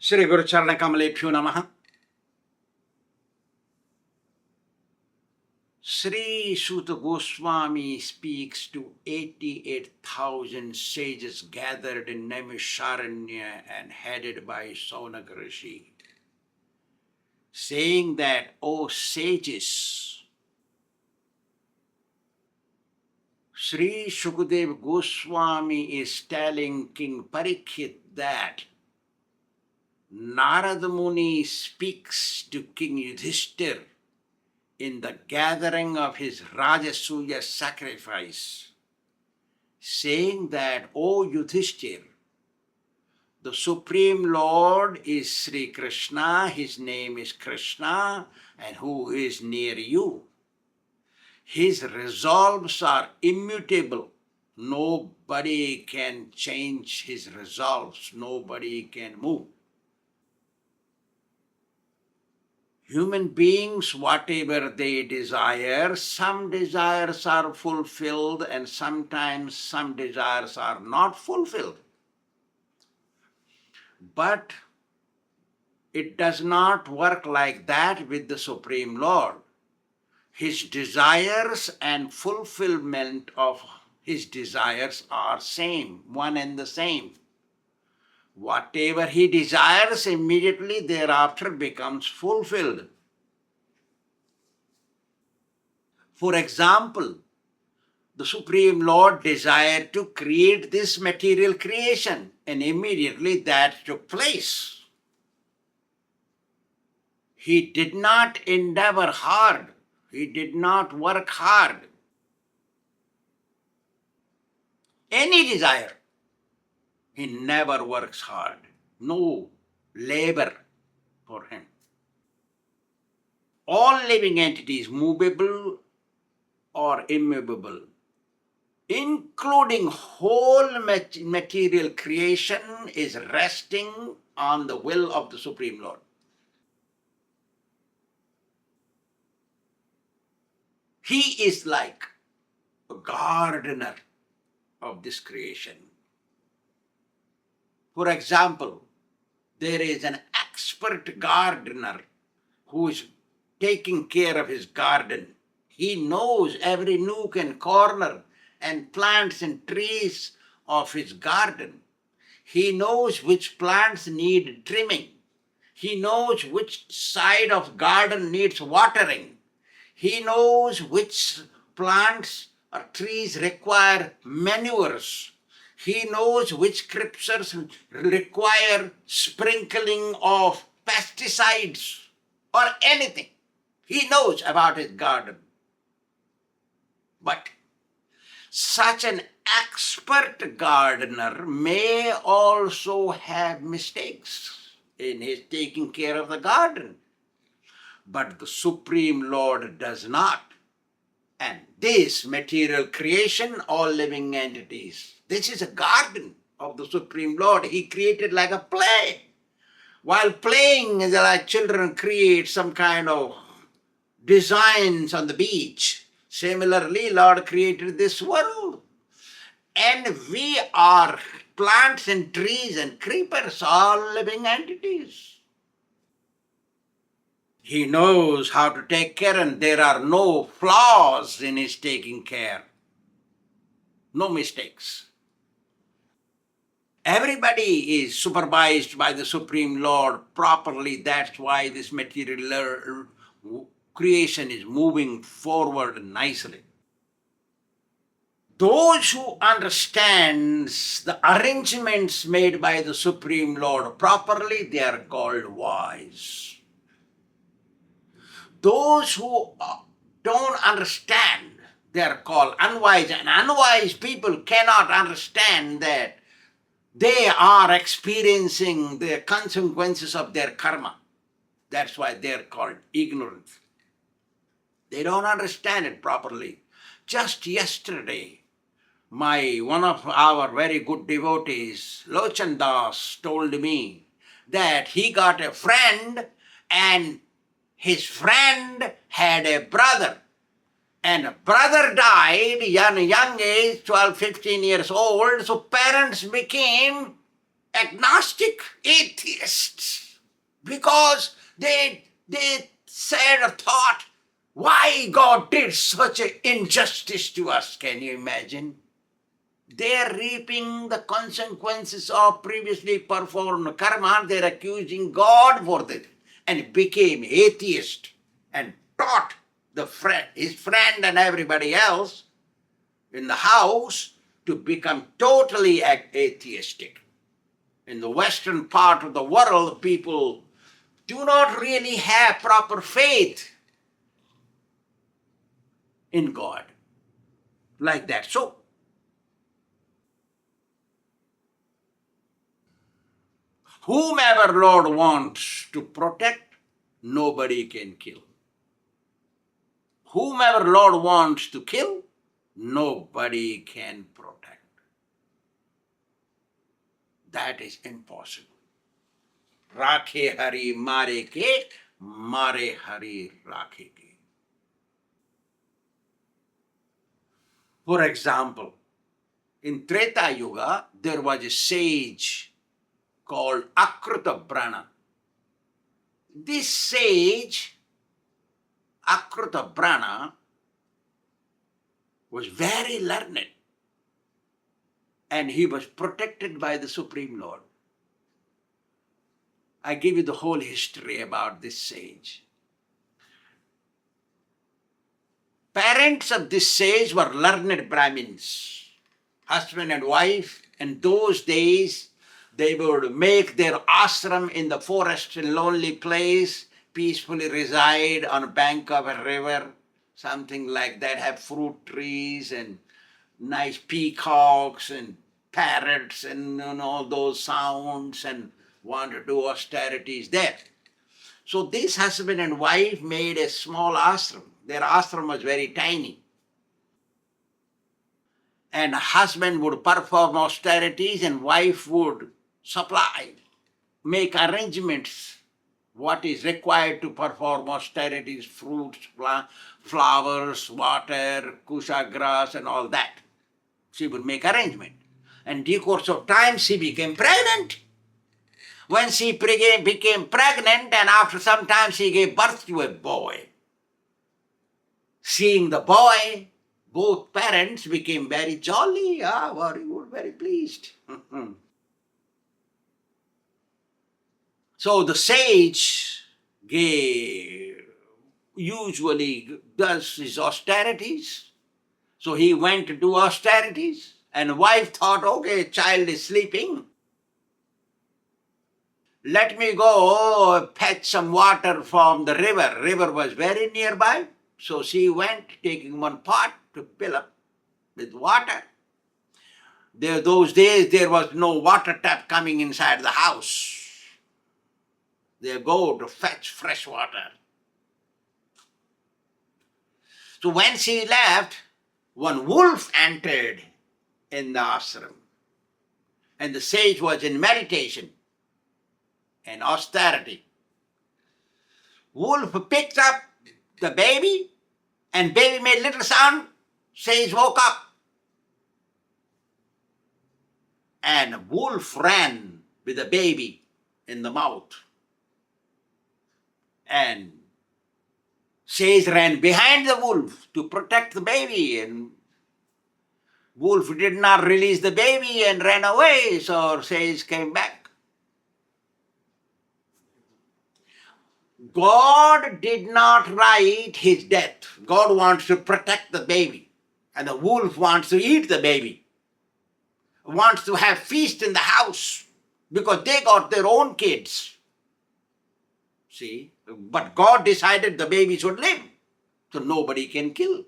Shri Guru Charana Kamalebhyo Namaha. Sri Suta Goswami speaks to 88,000 sages gathered in Naimisharanya and headed by Saunaka Rishi, saying that, O sages, Sri Shukadeva Goswami is telling King Parikshit that Narada Muni speaks to King Yudhishthir in the gathering of his Rajasuya sacrifice, saying that, O Yudhishthir, the Supreme Lord is Sri Kṛṣṇa, his name is Kṛṣṇa, and who is near you. His resolves are immutable. Nobody can change his resolves. Nobody can move. Human beings, whatever they desire, some desires are fulfilled and sometimes some desires are not fulfilled. But it does not work like that with the Supreme Lord. His desires and fulfillment of his desires are same, one and the same. Whatever he desires immediately thereafter becomes fulfilled. For example, the Supreme Lord desired to create this material creation, and immediately that took place. He did not endeavor hard. He did not work hard. Any desire, he never works hard. No labor for him. All living entities, movable or immovable, including whole material creation, is resting on the will of the Supreme Lord. He is like a gardener of this creation. For example, there is an expert gardener who is taking care of his garden. He knows every nook and corner and plants and trees of his garden. He knows which plants need trimming. He knows which side of garden needs watering. He knows which plants or trees require manures. He knows which scriptures require sprinkling of pesticides or anything. He knows about his garden. But such an expert gardener may also have mistakes in his taking care of the garden. But the Supreme Lord does not. And this material creation, all living entities, this is a garden of the Supreme Lord. He created like a play. While playing, like children create some kind of designs on the beach. Similarly, Lord created this world. And we are plants and trees and creepers, all living entities. He knows how to take care, and there are no flaws in his taking care. No mistakes. Everybody is supervised by the Supreme Lord properly. That's why this material creation is moving forward nicely. Those who understand the arrangements made by the Supreme Lord properly, they are called wise. Those who don't understand, they are called unwise. And unwise people cannot understand that they are experiencing the consequences of their karma. That's why they are called ignorant. They don't understand it properly. Just yesterday, one of our very good devotees, Lochan Das, told me that he got a friend and his friend had a brother. And a brother died young age, 12, 15 years old, so parents became agnostic atheists because they said or thought, why God did such an injustice to us. Can you imagine? They are reaping the consequences of previously performed karma. They are accusing God for this and became atheist and taught his friend and everybody else in the house to become totally atheistic. In the western part of the world, people do not really have proper faith in God like that. So, whomever Lord wants to protect, nobody can kill. Whomever Lord wants to kill, nobody can protect. That is impossible. Rakhe Hari Mare Ke, Mare Hari Rakhe Ke. For example, in Treta Yuga, there was a sage called Akrutabrana. This sage, Akrutabrana, was very learned and he was protected by the Supreme Lord. I give you the whole history about this sage. Parents of this sage were learned Brahmins, husband and wife. In those days, they would make their ashram in the forest, in lonely place, peacefully reside on a bank of a river, something like that, have fruit trees and nice peacocks and parrots and all those sounds, and want to do austerities there. So this husband and wife made a small ashram. Their ashram was very tiny. And husband would perform austerities and wife would supply, make arrangements, what is required to perform austerities, fruits, flowers, water, kusha grass and all that. She would make arrangement. And due course of time she became pregnant. When she became pregnant and after some time she gave birth to a boy. Seeing the boy, both parents became very jolly, very good, very pleased. So the sage usually does his austerities. So he went to do austerities and wife thought, okay, child is sleeping. Let me go fetch some water from the river. River was very nearby. So she went taking one pot to fill up with water. Those days there was no water tap coming inside the house. They go to fetch fresh water. So when she left, one wolf entered in the ashram. And the sage was in meditation and austerity. Wolf picked up the baby and baby made little sound. Sage woke up. And wolf ran with the baby in the mouth. And sage ran behind the wolf to protect the baby, and wolf did not release the baby and ran away, so sage came back. God did not write his death. God wants to protect the baby, and the wolf wants to eat the baby, wants to have feast in the house because they got their own kids. See? But God decided the baby should live, so nobody can kill.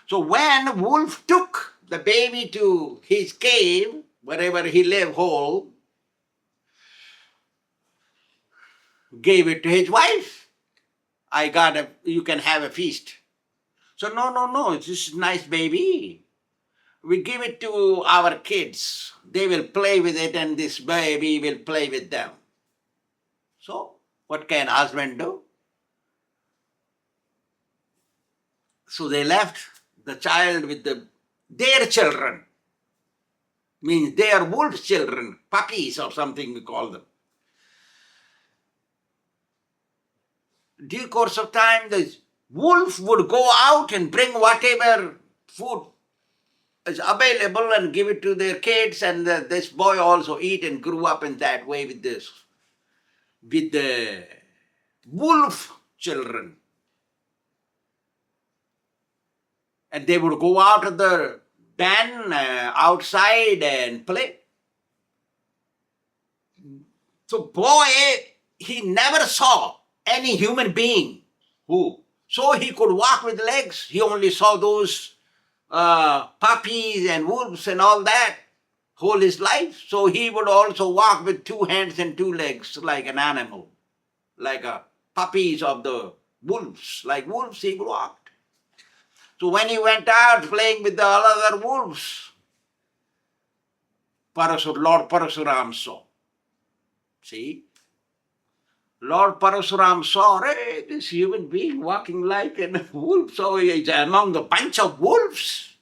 So when wolf took the baby to his cave, wherever he lived whole, gave it to his wife. You can have a feast. So no, this is nice baby. We give it to our kids. They will play with it and this baby will play with them. So what can husband do? So they left the child with their children. Means they are wolf children, puppies or something we call them. Due course of time, the wolf would go out and bring whatever food is available and give it to their kids, and this boy also eat and grew up in that way with the wolf children. And they would go out of the den outside and play. So boy, he never saw any human being so he could walk with legs. He only saw those puppies and wolves and all that whole his life. So he would also walk with 2 hands and 2 legs like an animal, like puppies of the wolves. Like wolves he walked. So when he went out playing with the other wolves, Lord Parasuram saw. See? Lord Parasuram saw, hey, this human being walking like a wolf. So he's among the bunch of wolves.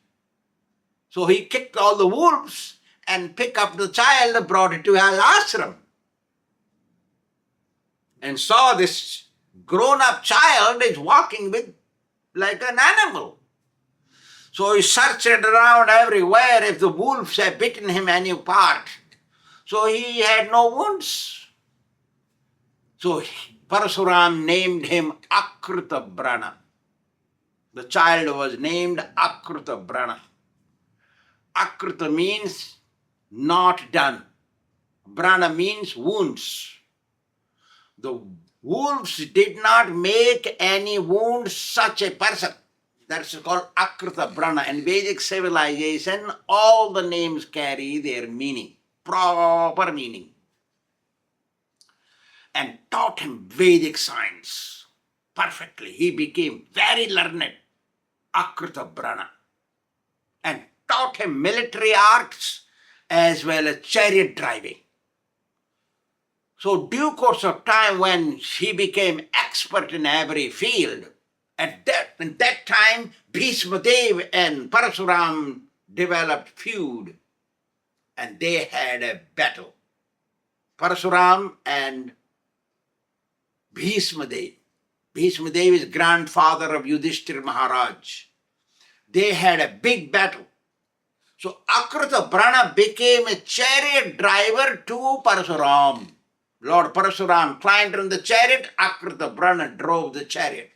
So he kicked all the wolves and picked up the child and brought it to his ashram. And saw this grown-up child is walking with like an animal. So he searched around everywhere if the wolves had bitten him any part. So he had no wounds. So Parasuram named him Akrita Brana. The child was named Akrita Brana. Akrita means not done. Brana means wounds. The wolves did not make any wounds such a person. That's called Akrita Brana. In Vedic civilization, all the names carry their meaning, proper meaning. And taught him Vedic science perfectly. He became very learned, Akrita Brana. And taught him military arts as well as chariot driving. So due course of time when he became expert in every field, at that time, Bhishma Dev and Parasuram developed feud, and they had a battle. Parasuram and Bhishma Dev. Bhishma Dev is grandfather of Yudhishthira Maharaj. They had a big battle. So Akrita Brana became a chariot driver to Parasuram. Lord Parasuram climbed on the chariot, Akrita Brana drove the chariot.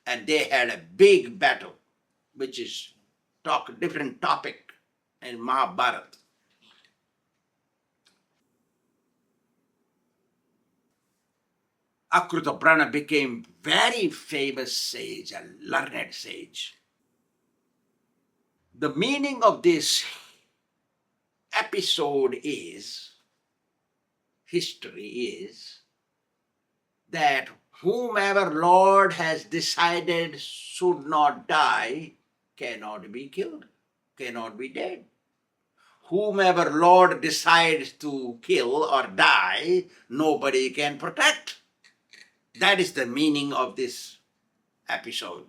And they had a big battle, which is different topic in Mahabharata. Akrita Brana became very famous sage, a learned sage. The meaning of this episode is, history is, that whomever Lord has decided should not die cannot be killed, cannot be dead. Whomever Lord decides to kill or die, nobody can protect. That is the meaning of this episode.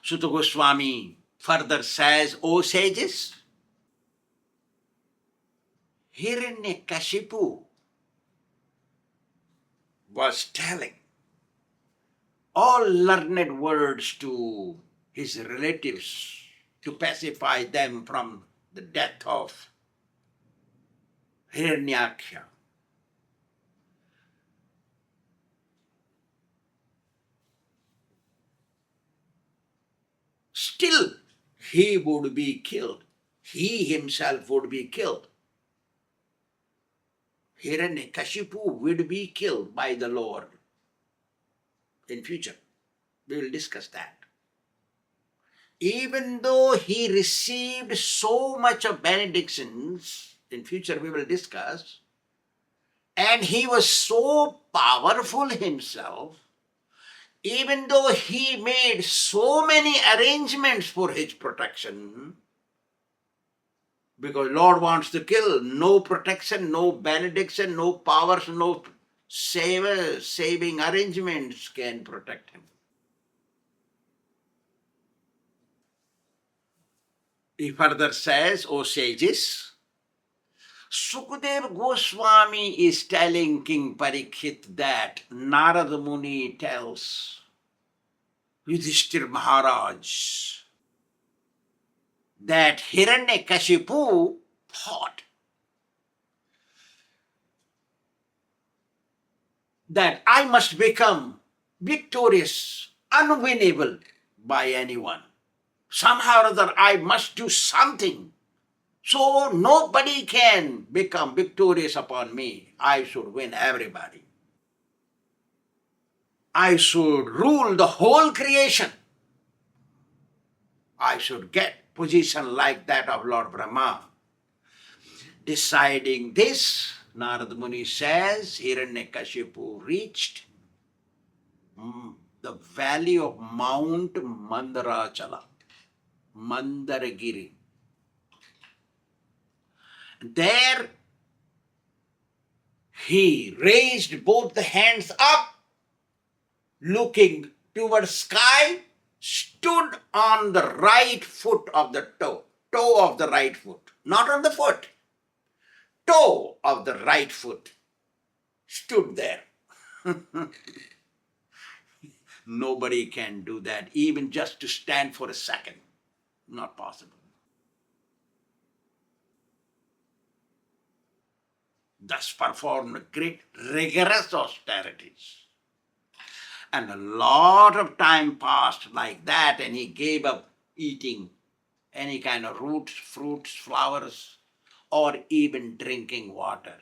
Sutta Goswami further says, O sages, Hiranyakashipu was telling all learned words to his relatives to pacify them from the death of Hiranyaksha. Still, he would be killed. He himself would be killed. Hiranyakashipu would be killed by the Lord in future. We will discuss that. Even though he received so much of benedictions, in future we will discuss, and he was so powerful himself, even though he made so many arrangements for his protection, because Lord wants to kill, no protection, no benediction, no powers, no saving arrangements can protect him. He further says, O sages, Sukadeva Goswami is telling King Parikshit that Narada Muni tells Yudhishthir Maharaj that Hiranyakashipu thought that I must become victorious, unwinnable by anyone. Somehow or other I must do something. So nobody can become victorious upon me. I should win everybody. I should rule the whole creation. I should get position like that of Lord Brahma. Deciding this, Narada Muni says, Hiranyakashipu reached the valley of Mount Mandarachala, Mandaragiri. There he raised both the hands up, looking towards sky, stood on the right foot of the toe of the right foot, not on the foot, toe of the right foot, stood there. Nobody can do that, even just to stand for a second. Not possible. Thus performed great rigorous austerities. And a lot of time passed like that, and he gave up eating any kind of roots, fruits, flowers, or even drinking water.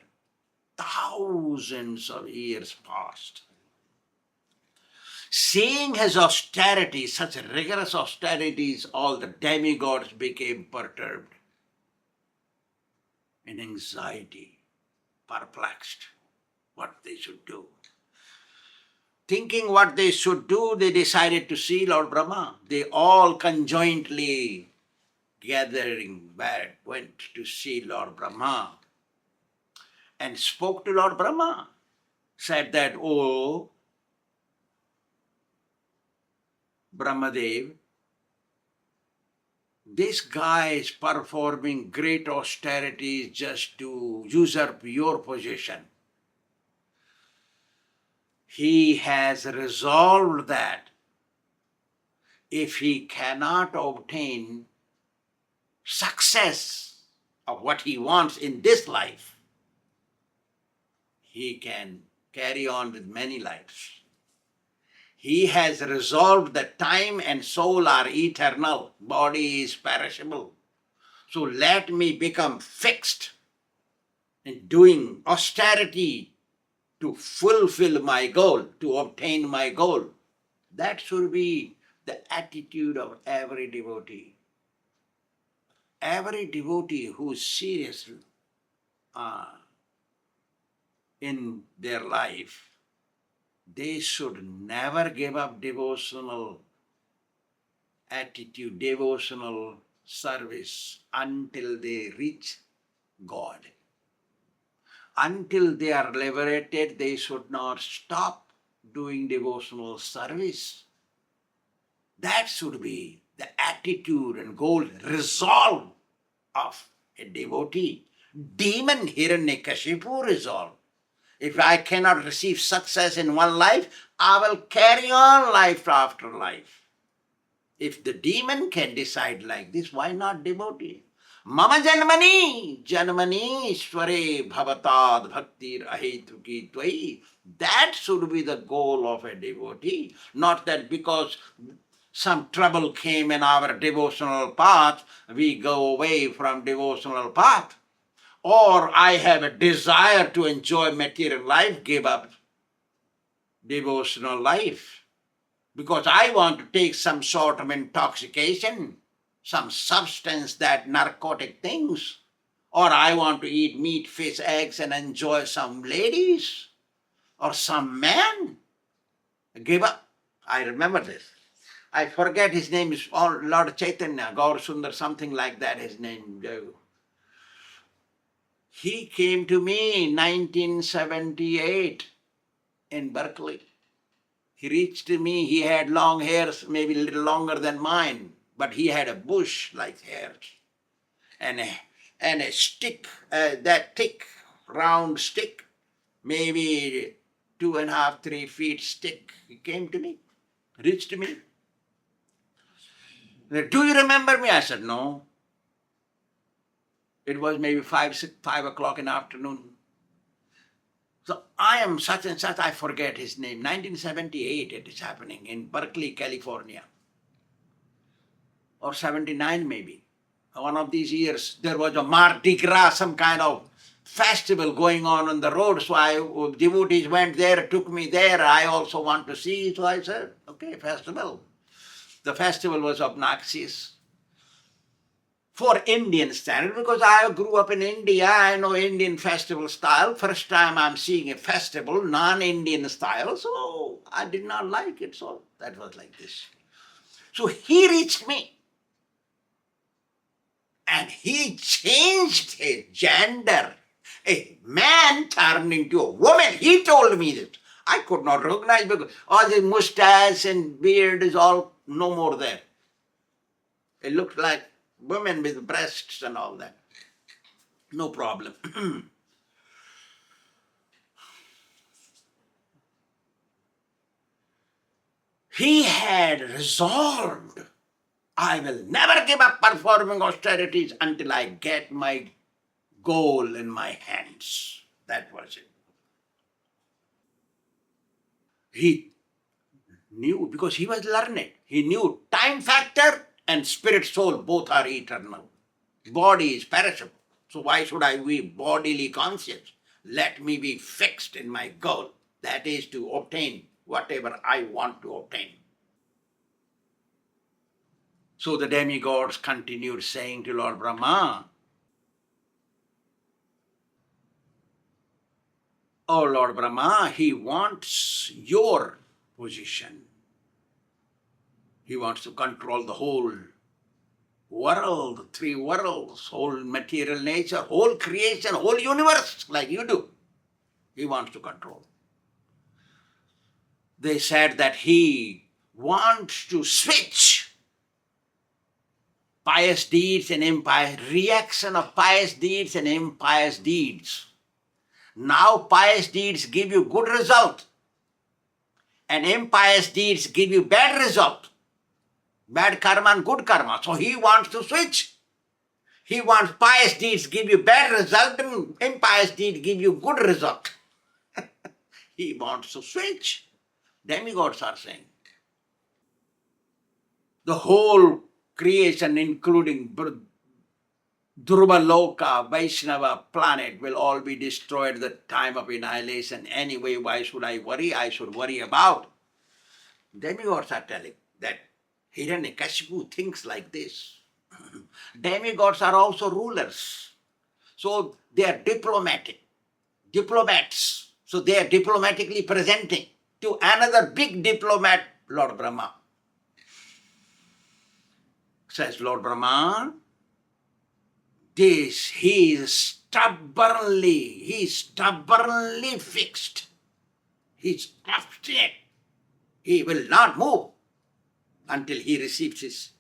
Thousands of years passed. Seeing his austerities, such rigorous austerities, all the demigods became perturbed in anxiety, perplexed what they should do. Thinking what they should do, they decided to see Lord Brahma. They all conjointly gathering went to see Lord Brahma and spoke to Lord Brahma. Said that, "Oh, Brahmadev, this guy is performing great austerities just to usurp your position. He has resolved that if he cannot obtain success of what he wants in this life, he can carry on with many lives. He has resolved that time and soul are eternal, body is perishable. So let me become fixed in doing austerity to fulfill my goal, to obtain my goal." That should be the attitude of every devotee. Every devotee who is serious in their life, they should never give up devotional attitude, devotional service until they reach God. Until they are liberated, they should not stop doing devotional service. That should be the attitude and goal, resolve of a devotee. Demon Hiranyakashipu resolve. If I cannot receive success in one life, I will carry on life after life. If the demon can decide like this, why not devotee? Mama janmani ishvare bhavatad bhaktir ahetuki tvai. That should be the goal of a devotee. Not that because some trouble came in our devotional path, we go away from devotional path. Or I have a desire to enjoy material life, give up devotional life. Because I want to take some sort of intoxication, some substance, that narcotic things. Or I want to eat meat, fish, eggs and enjoy some ladies or some man. Give up. I remember this. I forget his name is Lord Chaitanya, Gaur Sundar, something like that his name. He came to me in 1978 in Berkeley. He reached to me, he had long hairs, maybe a little longer than mine, but he had a bush like hair. and a stick, that thick round stick, maybe 2.5, 3 feet stick. He came to me, reached me. He said, "Do you remember me?" I said, "No." It was maybe 5 o'clock in the afternoon. So I am such and such, I forget his name. 1978 it is happening in Berkeley, California. Or 79 maybe. One of these years, there was a Mardi Gras, some kind of festival going on the road. So devotees went there, took me there. I also want to see. So I said, okay, festival. The festival was obnoxious for Indian standard, because I grew up in India. I know Indian festival style. First time I'm seeing a festival, non-Indian style. So I did not like it. So that was like this. So he reached me. And he changed his gender. A man turned into a woman. He told me this. I could not recognize, because all the mustache and beard is all no more there. It looked like women with breasts and all that. No problem. He had resolved, I will never give up performing austerities until I get my goal in my hands. That was it. He knew, because he was learned. He knew time factor and spirit soul both are eternal. Body is perishable. So why should I be bodily conscious? Let me be fixed in my goal. That is to obtain whatever I want to obtain. So the demigods continued saying to Lord Brahma, "Oh Lord Brahma, he wants your position. He wants to control the whole world, 3 worlds, whole material nature, whole creation, whole universe, like you do. He wants to control." They said that he wants to switch pious deeds and impious, reaction of pious deeds and impious deeds. Now pious deeds give you good result, and impious deeds give you bad result. Bad karma and good karma. So he wants to switch. He wants pious deeds give you bad result and impious deeds give you good result. He wants to switch. Demigods are saying. The whole creation, including Dhruva Loka, Vaishnava planet, will all be destroyed at the time of annihilation. Anyway, why should I worry? I should worry about. Demigods are telling that Hiranyakashipu thinks like this. Demigods are also rulers. So they are diplomats. So they are diplomatically presenting to another big diplomat, Lord Brahma. Says Lord Brahma, he is stubbornly fixed. He's obstinate. He will not move until he receives his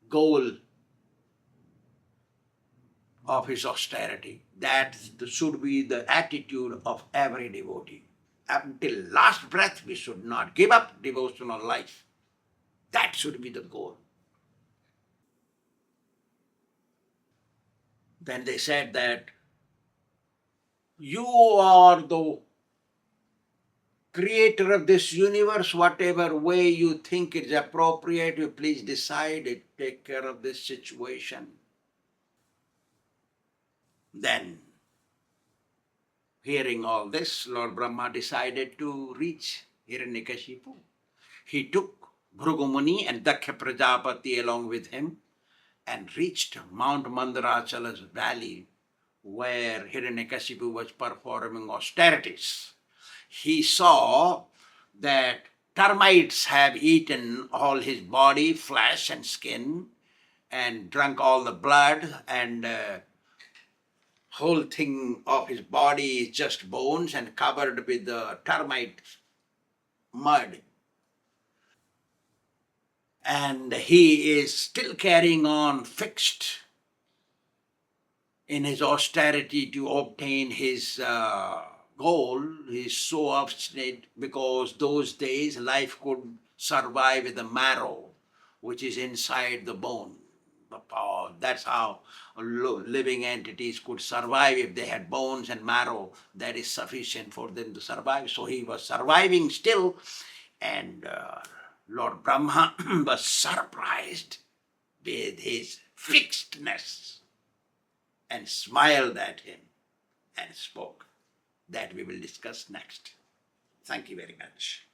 goal of his austerity. That should be the attitude of every devotee. Until last breath, we should not give up devotional life. That should be the goal. Then they said that you are the creator of this universe. Whatever way you think is appropriate, you please decide it, take care of this situation. Then, hearing all this, Lord Brahma decided to reach Hiranyakashipu. He took Bhrigu Muni and Daksha Prajapati along with him and reached Mount Mandaracala's valley where Hiranyakashipu was performing austerities. He saw that termites have eaten all his body, flesh and skin, and drunk all the blood, and whole thing of his body is just bones and covered with the termite mud. And he is still carrying on fixed in his austerity to obtain his goal. He's so obstinate because those days life could survive with the marrow, which is inside the bone. That's how living entities could survive. If they had bones and marrow, that is sufficient for them to survive. So he was surviving still, and Lord Brahma was surprised with his fixedness and smiled at him and spoke. That we will discuss next. Thank you very much.